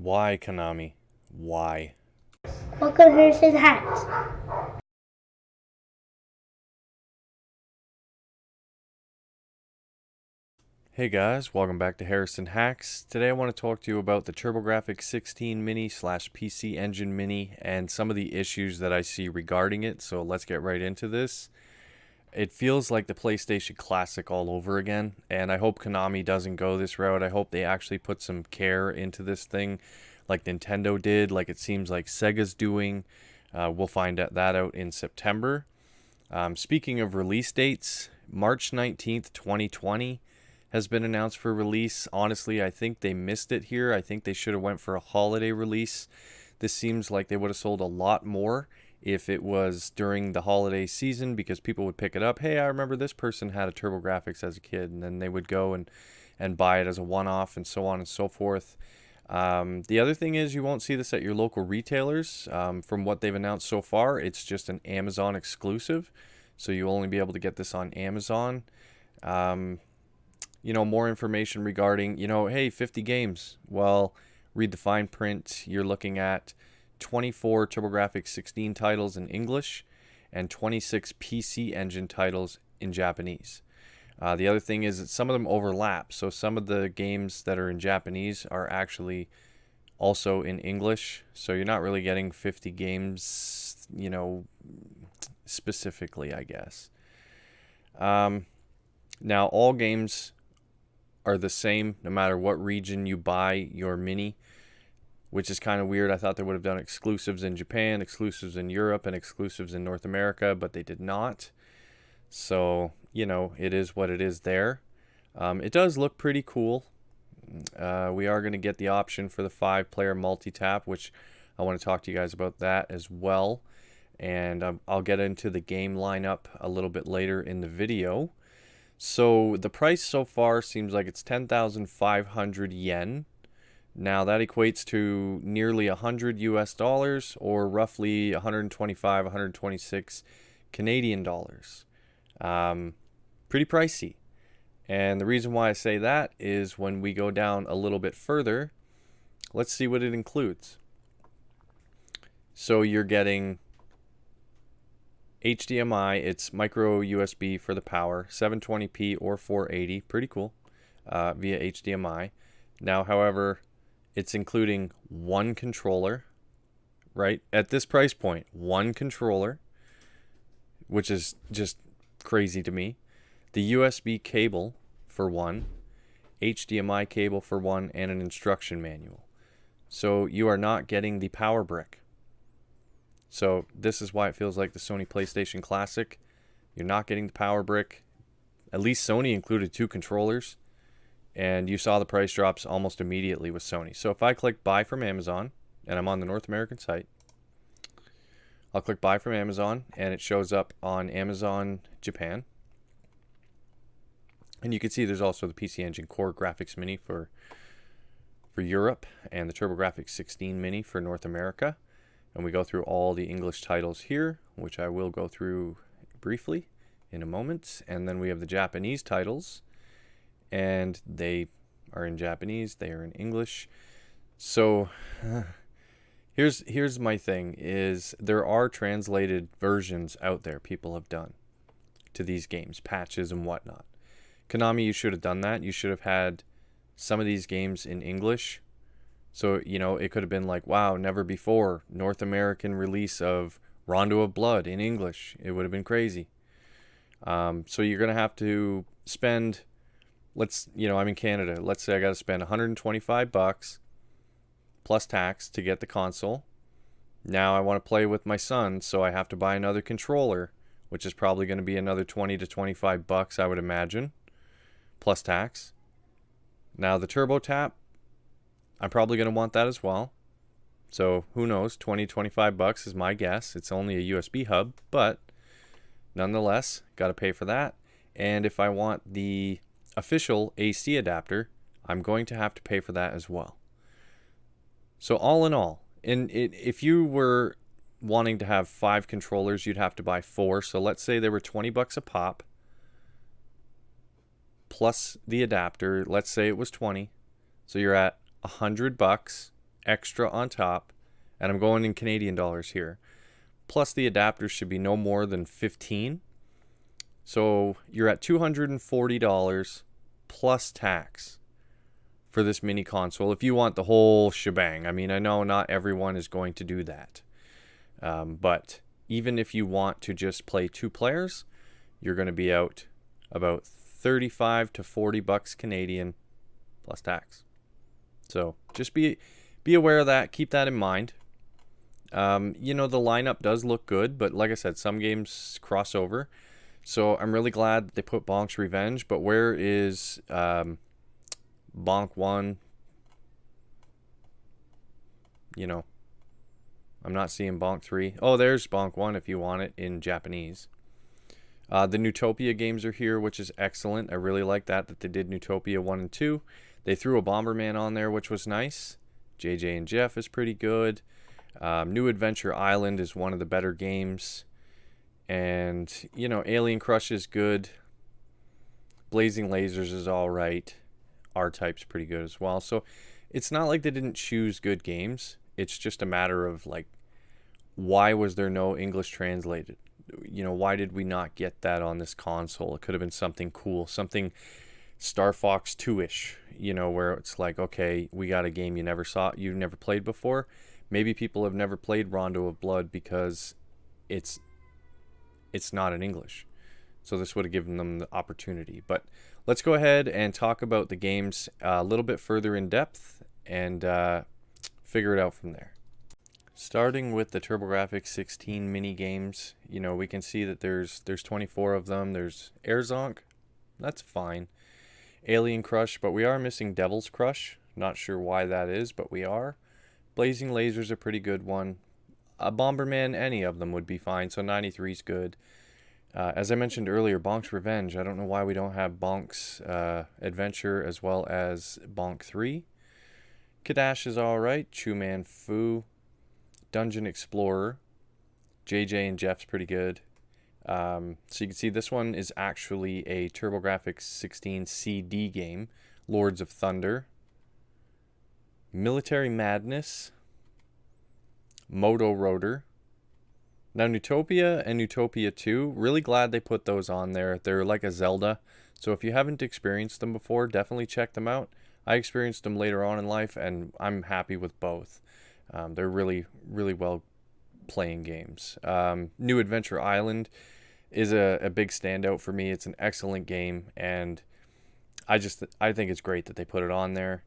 Why, Konami? Why? Welcome, Harrison Hacks. Hey guys, welcome back to Harrison Hacks. Today I want to talk to you about the TurboGrafx-16 Mini slash PC Engine Mini and some of the issues that I see regarding it. So let's get right into this. It feels like the PlayStation Classic all over again, and I hope Konami doesn't go this route. I hope they actually put some care into this thing like Nintendo did, like it seems like Sega's doing. We'll find that out in September. Speaking of release dates, March 19th, 2020 has been announced for release. Honestly, I think they missed it here. I think they should have went for a holiday release. This seems like they would have sold a lot more if it was during the holiday season because people would pick it up. Hey, I remember this person had a TurboGrafx as a kid, and then they would go and buy it as a one-off and so on and so forth. The other thing is you won't see this at your local retailers. From what they've announced so far, it's just an Amazon exclusive. So you'll only be able to get this on Amazon. More information regarding, hey, 50 games. Well, read the fine print. You're looking at 24 TurboGrafx-16 titles in English and 26 PC Engine titles in Japanese. The other thing is that some of them overlap. So some of the games that are in Japanese are actually also in English. So you're not really getting 50 games, specifically, I guess. Now, all games are the same no matter what region you buy your Mini, which is kind of weird. I thought they would have done exclusives in Japan, exclusives in Europe, and exclusives in North America, but they did not. So, it is what it is there. It does look pretty cool. We are going to get the option for the 5-player multi-tap, which I want to talk to you guys about that as well. And I'll get into the game lineup a little bit later in the video. So the price so far seems like it's 10,500 yen. Now that equates to nearly 100 US dollars or roughly 125, 126 Canadian dollars. Pretty pricey. And the reason why I say that is when we go down a little bit further, let's see what it includes. So you're getting HDMI, it's micro USB for the power, 720p or 480, pretty cool, via HDMI. Now, however, it's including one controller, right? At this price point, one controller, which is just crazy to me. The USB cable for one, HDMI cable for one, and an instruction manual. So you are not getting the power brick. So this is why it feels like the Sony PlayStation Classic. You're not getting the power brick. At least Sony included 2 controllers. And you saw the price drops almost immediately with Sony. So if I click buy from Amazon, and I'm on the North American site, I'll click buy from Amazon, and it shows up on Amazon Japan. And you can see there's also the PC Engine Core Graphics Mini for Europe, and the TurboGrafx-16 Mini for North America. And we go through all the English titles here, which I will go through briefly in a moment. And then we have the Japanese titles, and they are in Japanese, they are in English. So here's my thing is there are translated versions out there people have done to these games, patches and whatnot. Konami, you should have done that. You should have had some of these games in English. So, it could have been like, wow, never before, North American release of Rondo of Blood in English. It would have been crazy. So you're going to have to spend, I'm in Canada. Let's say I got to spend $125 plus tax to get the console. Now I want to play with my son, so I have to buy another controller, which is probably going to be another 20 to 25 bucks, I would imagine, plus tax. Now the Turbo Tap, I'm probably going to want that as well. So who knows, 20, 25 bucks is my guess. It's only a USB hub, but nonetheless, got to pay for that. And if I want the official AC adapter, I'm going to have to pay for that as well. So all in all, if you were wanting to have 5 controllers, you'd have to buy 4. So let's say they were 20 bucks a pop plus the adapter. Let's say it was 20. So you're at $100 extra on top, and I'm going in Canadian dollars here. Plus the adapters should be no more than 15. So you're at $240 plus tax for this mini console if you want the whole shebang. I mean, I know not everyone is going to do that. But even if you want to just play 2 players, you're going to be out about 35 to 40 bucks Canadian plus tax. So just be aware of that. Keep that in mind. You know, the lineup does look good, but like I said, some games cross over. So I'm really glad they put Bonk's Revenge, but where is Bonk 1? You know, I'm not seeing Bonk 3. Oh, there's Bonk 1 if you want it in Japanese. The Newtopia games are here, which is excellent. I really like that they did Newtopia 1 and 2. They threw a Bomberman on there, which was nice. JJ and Jeff is pretty good. New Adventure Island is one of the better games. And, you know, Alien Crush is good. Blazing Lasers is alright. R-Type's pretty good as well. So it's not like they didn't choose good games. It's just a matter of, like, why was there no English translated? You know, why did we not get that on this console? It could have been something cool, something Star Fox 2-ish, you know, where it's like, okay, we got a game you never played before. Maybe people have never played Rondo of Blood because it's not in English. So this would have given them the opportunity. But let's go ahead and talk about the games a little bit further in depth and figure it out from there. Starting with the TurboGrafX-16 mini games, you know, we can see that there's 24 of them. There's Airzonk, that's fine. Alien Crush, but we are missing Devil's Crush. Not sure why that is, but we are. Blazing Lasers a pretty good one. A Bomberman, any of them would be fine, so 93 is good. As I mentioned earlier, Bonk's Revenge. I don't know why we don't have Bonk's Adventure as well as Bonk 3. Kadash is alright. Chu Man Fu. Dungeon Explorer. JJ and Jeff's pretty good. So you can see this one is actually a TurboGrafx-16 CD game. Lords of Thunder. Military Madness. Moto Rotor. Now Newtopia and Newtopia 2, really glad they put those on there. They're like a Zelda. So if you haven't experienced them before, definitely check them out. I experienced them later on in life and I'm happy with both. They're really, really well playing games. New Adventure Island is a big standout for me. It's an excellent game and I think it's great that they put it on there.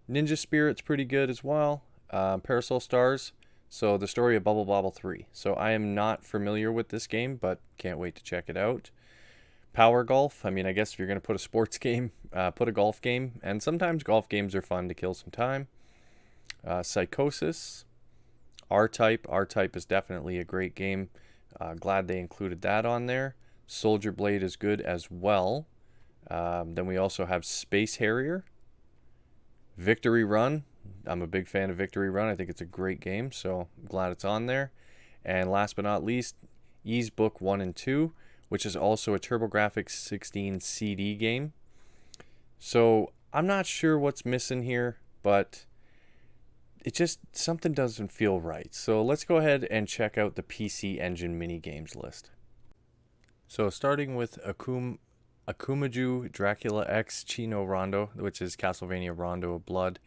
Ninja Spirit's pretty good as well. Parasol Stars. So the story of Bubble Bobble 3. So I am not familiar with this game, but can't wait to check it out. Power Golf. I mean, I guess if you're going to put a sports game, put a golf game. And sometimes golf games are fun to kill some time. Psychosis. R-Type. R-Type is definitely a great game. Glad they included that on there. Soldier Blade is good as well. Then we also have Space Harrier. Victory Run. I'm a big fan of Victory Run. I think it's a great game, so I'm glad it's on there. And last but not least, Ease Book 1 and 2, which is also a TurboGrafx-16 CD game. So I'm not sure what's missing here, but it just, something doesn't feel right. So let's go ahead and check out the PC Engine mini games list. So starting with Akumaju Dracula X Chino Rondo, which is Castlevania Rondo of Blood.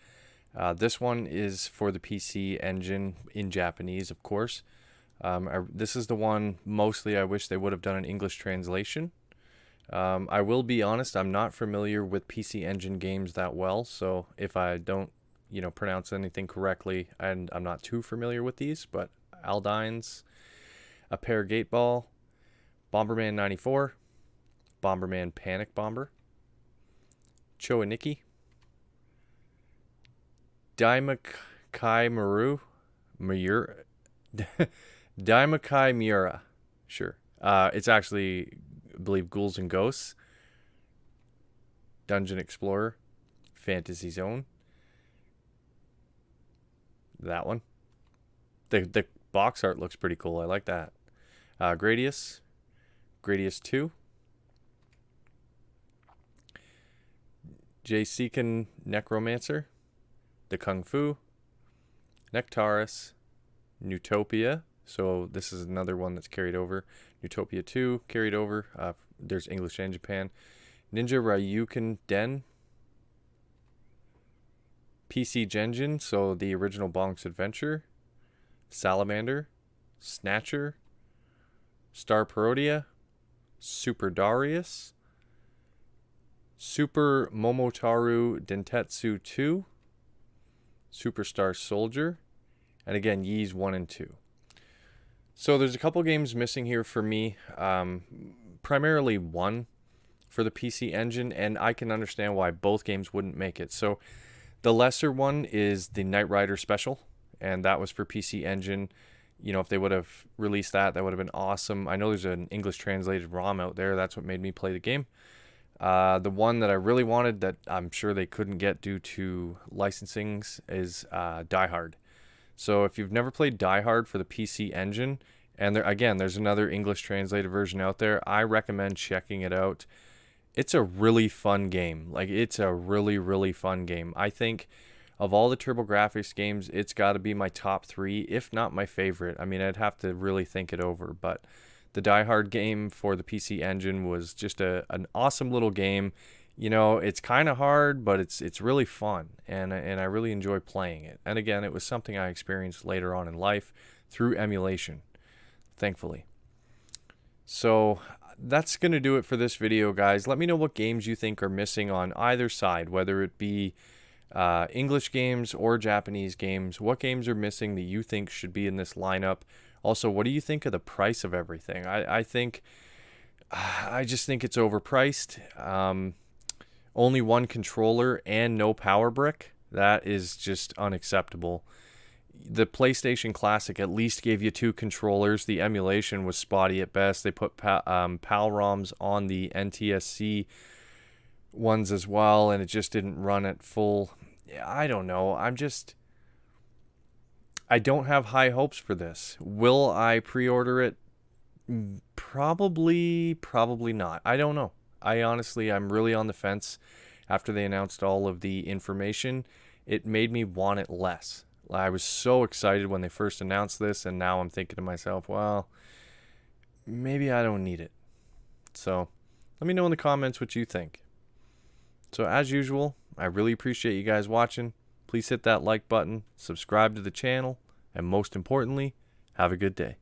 This one is for the PC Engine in Japanese, of course. This is the one mostly I wish they would have done an English translation. I will be honest, I'm not familiar with PC Engine games that well, so if I don't, pronounce anything correctly, and I'm not too familiar with these, but Aldines, A Pair Gate Ball, Bomberman 94, Bomberman Panic Bomber, Choaniki, Daimakai Daimakai Miura. Sure. It's actually, I believe, Ghouls and Ghosts. Dungeon Explorer. Fantasy Zone. That one. The box art looks pretty cool. I like that. Gradius. Gradius 2. Jayseekan Necromancer. The Kung Fu, Nectaris, Newtopia. So this is another one that's carried over. Newtopia 2 carried over. There's English and Japan. Ninja Ryuken Den. PC Genjin, so the original Bonk's Adventure. Salamander. Snatcher. Star Parodia. Super Darius. Super Momotaru Dentetsu 2. Superstar Soldier. And again, Ys 1 and 2. So there's a couple games missing here for me. Primarily one for the PC Engine, and I can understand why both games wouldn't make it. So the lesser one is the Knight Rider Special, and that was for PC Engine. You know, if they would have released that, that would have been awesome. I know there's an English translated ROM out there. That's what made me play the game. The one that I really wanted that I'm sure they couldn't get due to licensings is Die Hard. So if you've never played Die Hard for the PC Engine, and there's another English translated version out there, I recommend checking it out. It's a really fun game. Like, it's a really, really fun game. I think of all the TurboGrafx games, it's got to be my top 3, if not my favorite. I mean, I'd have to really think it over, but the Die Hard game for the PC Engine was just an awesome little game. You know, it's kind of hard, but it's really fun, and I really enjoy playing it. And again, it was something I experienced later on in life through emulation, thankfully. So that's going to do it for this video, guys. Let me know what games you think are missing on either side, whether it be English games or Japanese games. What games are missing that you think should be in this lineup? Also, what do you think of the price of everything? I just think it's overpriced. Only one controller and no power brick. That is just unacceptable. The PlayStation Classic at least gave you 2 controllers. The emulation was spotty at best. They put PAL ROMs on the NTSC ones as well, and it just didn't run at full. I don't know. I don't have high hopes for this. Will I pre-order it? Probably not. I don't know. I'm really on the fence. After they announced all of the information, it made me want it less. I was so excited when they first announced this, and now I'm thinking to myself, well, maybe I don't need it. So let me know in the comments what you think. So as usual, I really appreciate you guys watching. Please hit that like button, subscribe to the channel, and most importantly, have a good day.